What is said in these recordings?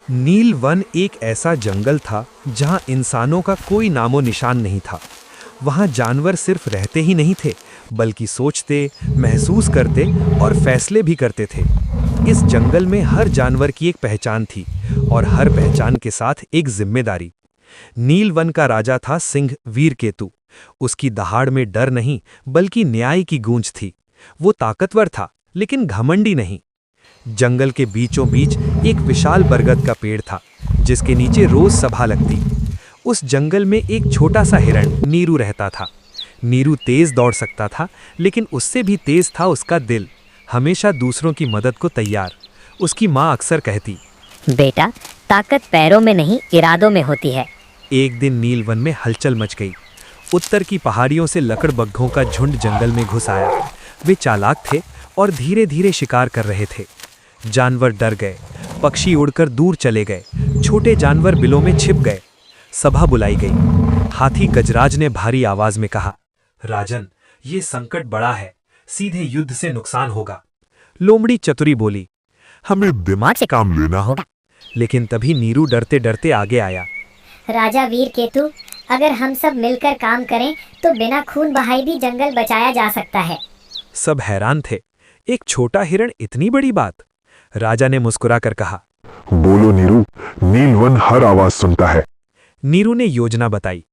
नील one एक ऐसा जंगल था जहां इंसानों का कोई नामो निशान नहीं था। वहां जानवर सिर्फ रहते ही नहीं थे, बल्कि सोचते, महसूस करते और फैसले भी करते थे। इस जंगल में हर जानवर की एक पहचान थी और हर पहचान के साथ एक जिम्मेदारी। नील वन का राजा था सिंह वीरकेतु। उसकी दहाड़ में डर नहीं, बल्कि न्याय की गूंज थी। वो ताकतवर था, लेकिन घमंडी नहीं। जंगल के बीचों बीच एक विशाल बरगद का पेड़ था, जिसके नीचे रोज सभा लगती। उस जंगल में एक छोटा सा हिरण नीरू रहता था। नीरू तेज दौड़ सकता था, लेकिन उससे भी तेज था उसका दिल, हमेशा दूसरों की मदद को तैयार। उसकी माँ अक्सर कहती, बेटा, ताकत पैरों में नहीं इरादों में होती है। एक दिन नीलवन में हलचल मच गई। उत्तर की पहाड़ियों से लकड़बग्घों का झुंड जंगल में घुस आया। वे चालाक थे और धीरे धीरे शिकार कर रहे थे। जानवर डर गए, पक्षी उड़कर दूर चले गए, छोटे जानवर बिलों में छिप गए। सभा बुलाई गई। हाथी गजराज ने भारी आवाज में कहा, राजन, ये संकट बड़ा है, सीधे युद्ध से नुकसान होगा। लोमड़ी चतुरी बोली, हमें दिमाग से काम लेना होगा। लेकिन तभी नीरू डरते डरते आगे आया। राजा वीरकेतु, अगर हम सब मिलकर काम करें तो बिना खून बहाए भी जंगल बचाया जा सकता है। सब हैरान थे। एक छोटा हिरण, इतनी बड़ी बात? राजा ने मुस्कुराकर कहा, बोलो नीरू, नीलवन हर आवाज सुनता है। नीरू ने योजना बताई।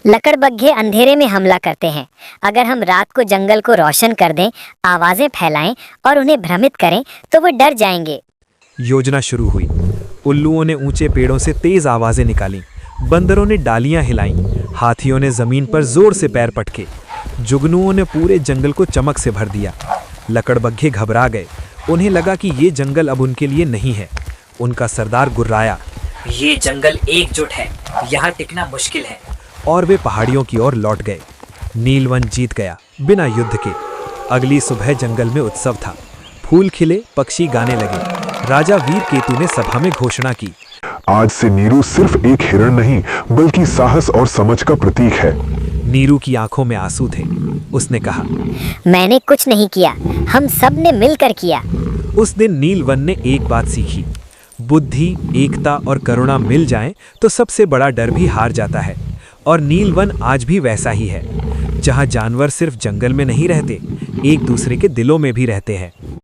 लकड़बग्घे अंधेरे में हमला करते हैं। अगर हम रात को जंगल को रोशन कर दें, आवाजें फैलाएं और उन्हें भ्रमित करें तो वो डर जाएंगे। योजना शुरू हुई। उल्लुओं ने ऊंचे पेड़ों से तेज आवाजें निकालीं, बंदरों ने डालियां हिलाईं, हाथियों ने जमीन पर जोर से पैर पटके, जुगनुओं ने पूरे जंगल को चमक से भर दिया। लकड़बग्घे घबरा गए। उन्हें लगा कि ये जंगल अब उनके लिए नहीं है। उनका सरदार गुर्राया, ये जंगल एकजुट है, यहाँ टिकना मुश्किल है। और वे पहाड़ियों की ओर लौट गए। नीलवन जीत गया, बिना युद्ध के। अगली सुबह जंगल में उत्सव था। फूल खिले, पक्षी गाने लगे। राजा वीरकेतु ने सभा में घोषणा की, आज से नीरू सिर्फ एक हिरण नहीं, बल्कि साहस और समझ का प्रतीक है। नीरू की आंखों में आंसू थे। उसने कहा, मैंने कुछ नहीं किया, हम सब ने मिलकर किया। उस दिन नीलवन ने एक बात सीखी, बुद्धि, एकता और करुणा मिल जाएं तो सबसे बड़ा डर भी हार जाता है। और नीलवन आज भी वैसा ही है, जहां जानवर सिर्फ जंगल में नहीं रहते, एक दूसरे के दिलों में भी रहते हैं।